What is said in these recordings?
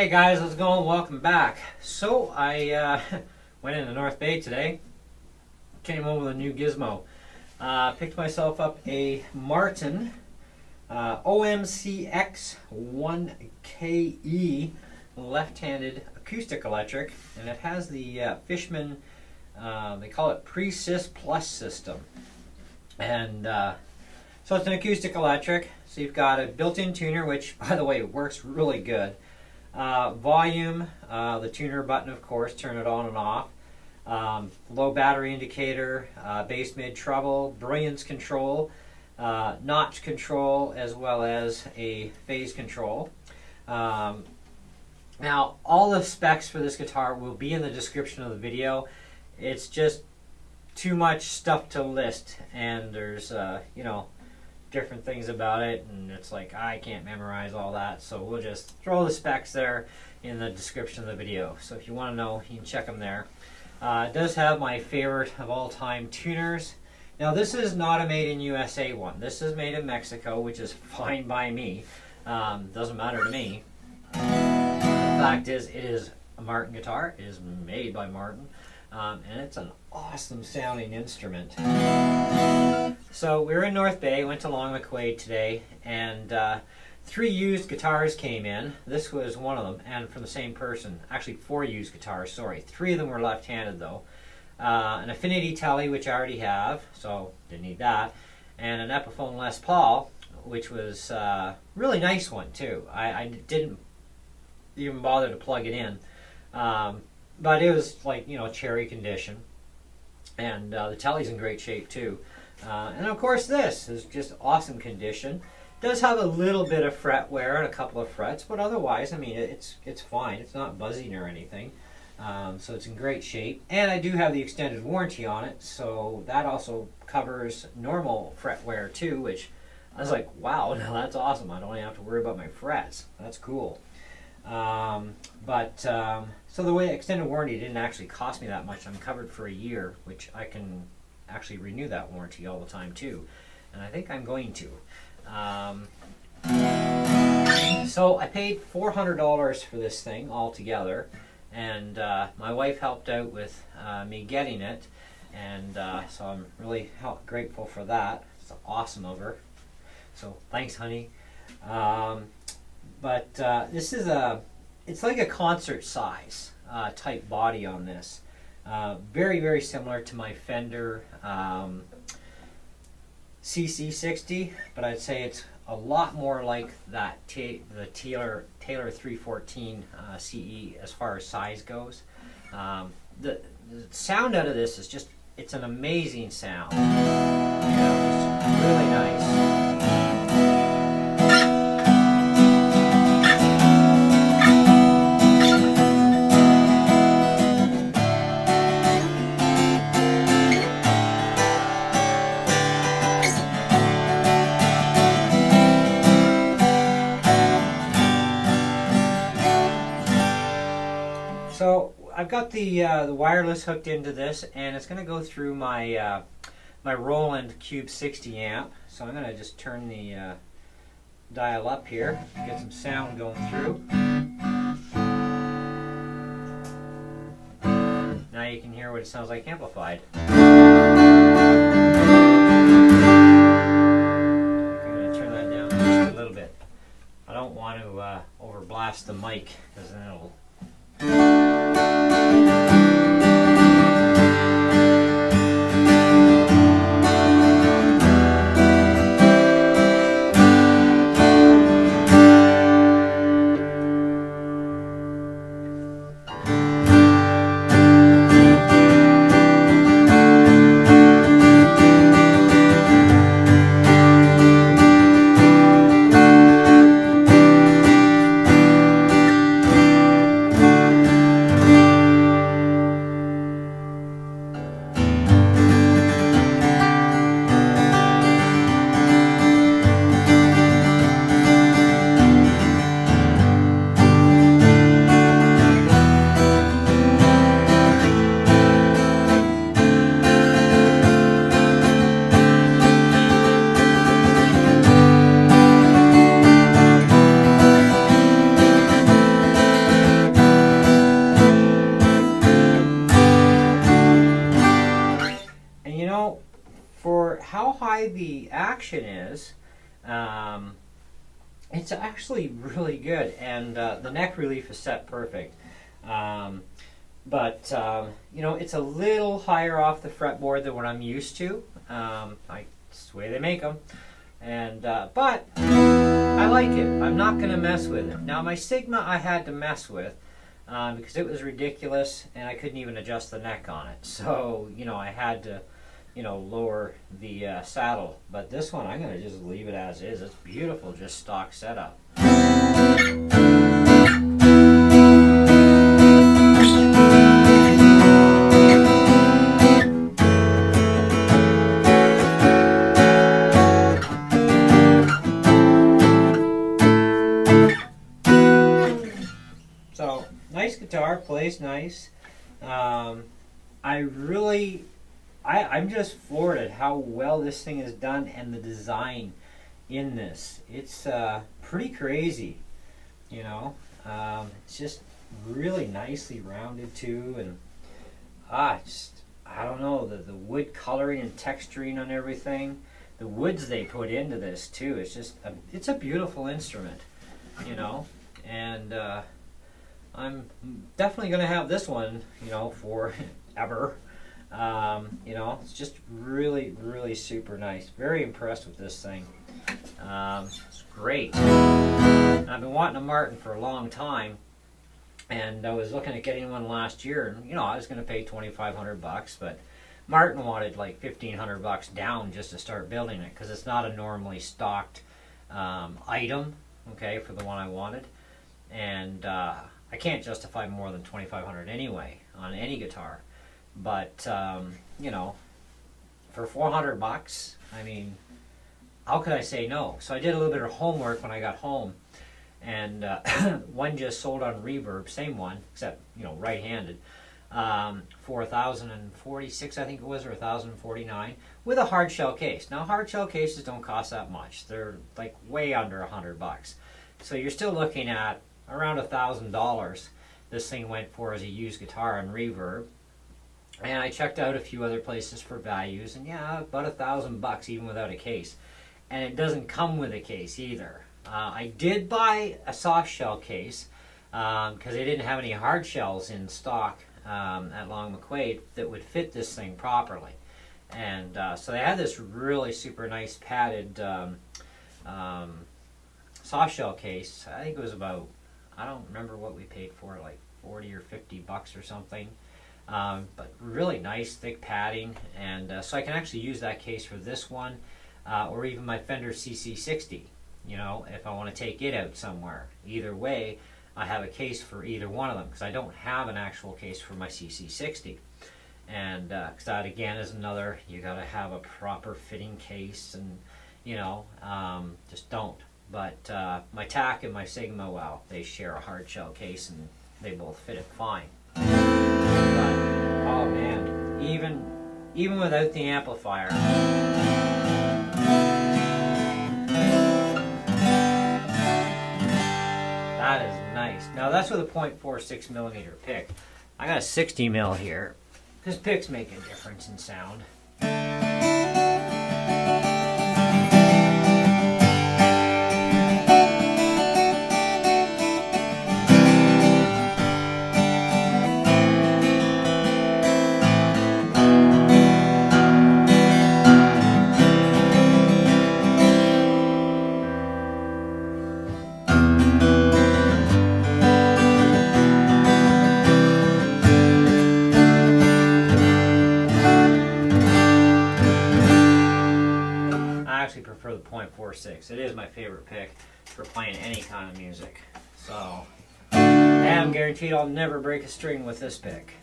Hey guys, how's it going? Welcome back. So I went into North Bay today, came home with a new gizmo. Picked myself up a Martin OMCX1KE left-handed acoustic electric, and it has the Fishman, they call it Pre-Sys Plus system. And so it's an acoustic electric, so you've got a built-in tuner, which by the way works really good. Volume, the tuner button, of course, turn it on and off. Low battery indicator, bass, mid, treble, brilliance control, notch control, as well as a phase control. Now, all the specs for this guitar will be in the description of the video. It's just too much stuff to list, and there's, different things about it, and it's like I can't memorize all that, so we'll just throw the specs there in the description of the video. So if you want to know, you can check them there. It does have my favorite of all time tuners. Now this is not a made in USA one. This is made in Mexico, which is fine by me. Doesn't matter to me. The fact is, it is a Martin guitar. It is made by Martin. And it's an awesome sounding instrument. So we were in North Bay, went to Long McQuaid today, and 3 used guitars came in. This was one of them, and from the same person. Actually 4 used guitars, sorry. 3 of them were left-handed though. An Affinity Telly, which I already have, so didn't need that. And an Epiphone Les Paul, which was a really nice one too. I didn't even bother to plug it in. But it was like, cherry condition. And the Telly's in great shape too. And of course this is just awesome condition. Does have a little bit of fret wear and a couple of frets, but otherwise, I mean, it's fine. It's not buzzing or anything. So it's in great shape. And I do have the extended warranty on it, so that also covers normal fret wear too, which I was like, wow, now that's awesome. I don't even have to worry about my frets. That's cool. So the way extended warranty didn't actually cost me that much. I'm covered for a year, which I can actually renew that warranty all the time too, and I think I'm going to. So I paid $400 for this thing altogether, and my wife helped out with me getting it, and so I'm really grateful for that. It's awesome of her, so thanks, honey. This is it's like a concert size type body on this. Very, very similar to my Fender CC60, but I'd say it's a lot more like that the Taylor 314 CE as far as size goes. The sound out of this is just, it's an amazing sound. It's really nice. So I've got the wireless hooked into this, and it's going to go through my my Roland Cube 60 amp. So I'm going to just turn the dial up here, get some sound going through. Now you can hear what it sounds like amplified. I'm going to turn that down just a little bit. I don't want to overblast the mic, because then it'll... how high the action is, it's actually really good, and the neck relief is set perfect. But you know, it's a little higher off the fretboard than what I'm used to. It's the way they make them, and but I like it. I'm not going to mess with it. Now my Sigma I had to mess with because it was ridiculous, and I couldn't even adjust the neck on it. So you know, I had to, you know, lower the saddle. But this one, I'm going to just leave it as is. It's beautiful, just stock setup. So, nice guitar, plays nice. I'm just floored at how well this thing is done and the design in this. It's pretty crazy, you know. It's just really nicely rounded too, and I don't know, the wood coloring and texturing on everything, the woods they put into this too. It's a beautiful instrument, you know, and I'm definitely going to have this one, you know, forever. You know, it's just really, really super nice. Very impressed with this thing. It's great. I've been wanting a Martin for a long time, and I was looking at getting one last year, and you know, I was going to pay $2,500, but Martin wanted like $1,500 down just to start building it, because it's not a normally stocked item, okay, for the one I wanted, and I can't justify more than $2,500 anyway on any guitar. But you know, for $400, I mean, how could I say no? So I did a little bit of homework when I got home, and one just sold on Reverb, same one, except you know, right-handed, for $1,046, I think it was, or $1,049, with a hard shell case. Now hard shell cases don't cost that much; they're like way under $100. So you're still looking at around $1,000. This thing went for as a used guitar on Reverb. And I checked out a few other places for values, and yeah, about $1,000 even without a case. And it doesn't come with a case either. I did buy a soft shell case because they didn't have any hard shells in stock at Long McQuaid that would fit this thing properly. And so they had this really super nice padded soft shell case. I think it was about, I don't remember what we paid for, like 40 or $50 or something. But really nice thick padding, and so I can actually use that case for this one, or even my Fender CC60, you know, if I want to take it out somewhere. Either way, I have a case for either one of them, because I don't have an actual case for my CC60. And because that again is another, you got to have a proper fitting case, and you know, just don't. But my TAC and my Sigma, well, they share a hard shell case, and they both fit it fine. But, oh man, even without the amplifier, that is nice. Now that's with a .46 millimeter pick. I got a 60 mil here, because picks make a difference in sound. For the .46, it is my favorite pick for playing any kind of music. So, and I'm guaranteed I'll never break a string with this pick.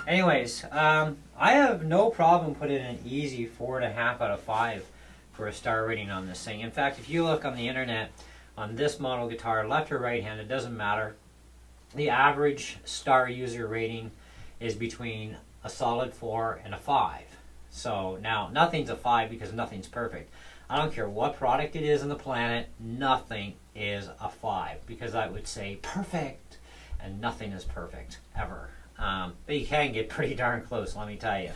Anyways, I have no problem putting an easy 4.5 out of 5 for a star rating on this thing. In fact, if you look on the internet on this model guitar, left or right hand, it doesn't matter. The average star user rating is between a solid 4 and a 5. So now nothing's a 5 because nothing's perfect. I don't care what product it is on the planet, nothing is a 5, because I would say perfect, and nothing is perfect ever. but you can get pretty darn close, let me tell you.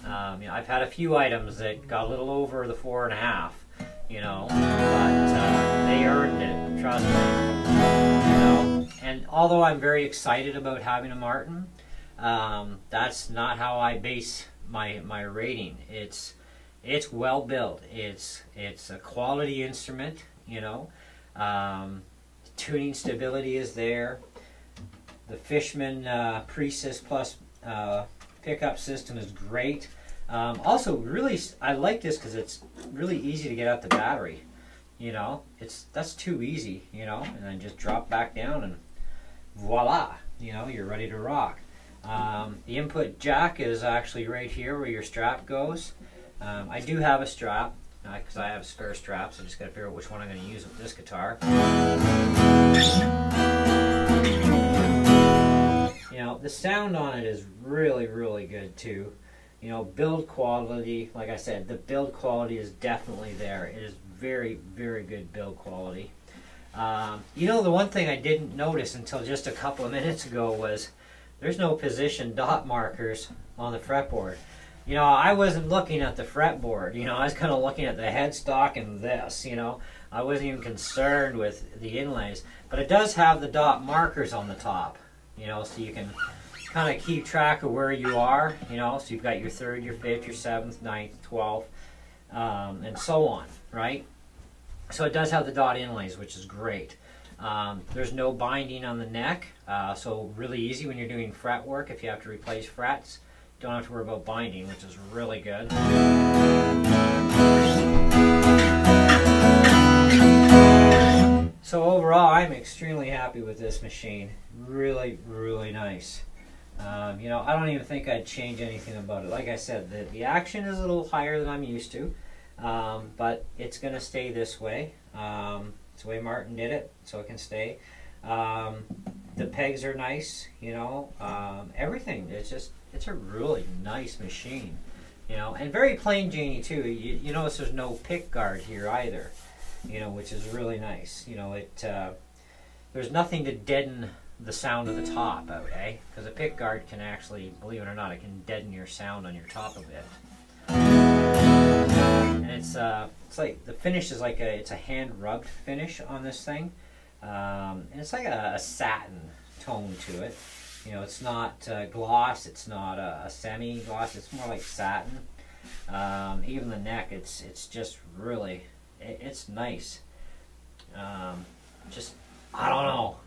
You know, I've had a few items that got a little over the 4.5, you know, but they earned it, trust me. You know, and although I'm very excited about having a Martin, that's not how I base my rating. It's well built. It's a quality instrument, you know. Tuning stability is there. The Fishman Pre-Sys Plus pickup system is great. Also, really, I like this because it's really easy to get out the battery. You know, that's too easy. You know, and then just drop back down and voila. You know, you're ready to rock. The input jack is actually right here where your strap goes. I do have a strap because I have spare straps. I just got to figure out which one I'm going to use with this guitar. You know, the sound on it is really, really good too. You know, build quality, like I said, the build quality is definitely there. It is very, very good build quality. You know, the one thing I didn't notice until just a couple of minutes ago was there's no position dot markers on the fretboard. You know, I wasn't looking at the fretboard. You know, I was kind of looking at the headstock and this, you know. I wasn't even concerned with the inlays. But it does have the dot markers on the top, you know, so you can kind of keep track of where you are, you know. So you've got your 3rd, your 5th, your 7th, 9th, 12th, and so on, right? So it does have the dot inlays, which is great. There's no binding on the neck, so really easy when you're doing fret work. If you have to replace frets, don't have to worry about binding, which is really good. So overall, I'm extremely happy with this machine. Really, really nice. You know, I don't even think I'd change anything about it. Like I said, the action is a little higher than I'm used to, but it's going to stay this way. It's the way Martin did it, so it can stay. The pegs are nice, you know, everything. It's a really nice machine, you know, and very plain Janie too. You notice there's no pick guard here either, you know, which is really nice. You know, there's nothing to deaden the sound of the top out, eh? Because a pick guard can actually, believe it or not, it can deaden your sound on your top of it. And it's like the finish is like it's a hand rubbed finish on this thing, and it's like a satin tone to it. You know, it's not gloss, it's not a semi-gloss, it's more like satin. Even the neck, it's just really, it's nice. Just, I don't know.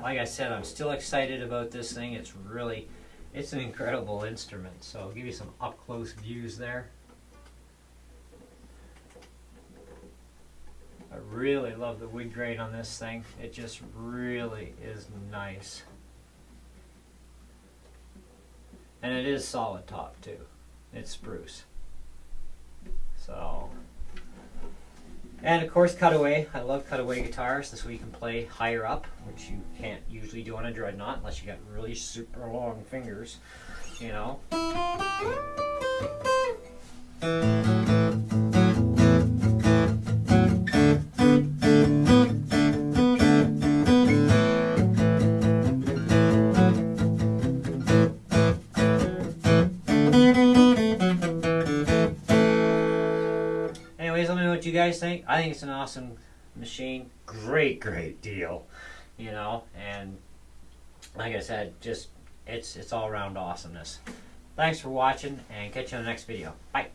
Like I said, I'm still excited about this thing. It's an incredible instrument. So I'll give you some up-close views there. I really love the wood grain on this thing. It just really is nice. And it is solid top too. It's spruce. So, and of course Cutaway. I love Cutaway guitars. This way you can play higher up, which you can't usually do on a dreadnought unless you got really super long fingers, you know. You guys think? I think it's an awesome machine. Great deal, you know, and like I said, just it's all around awesomeness. Thanks for watching and catch you on the next video. Bye.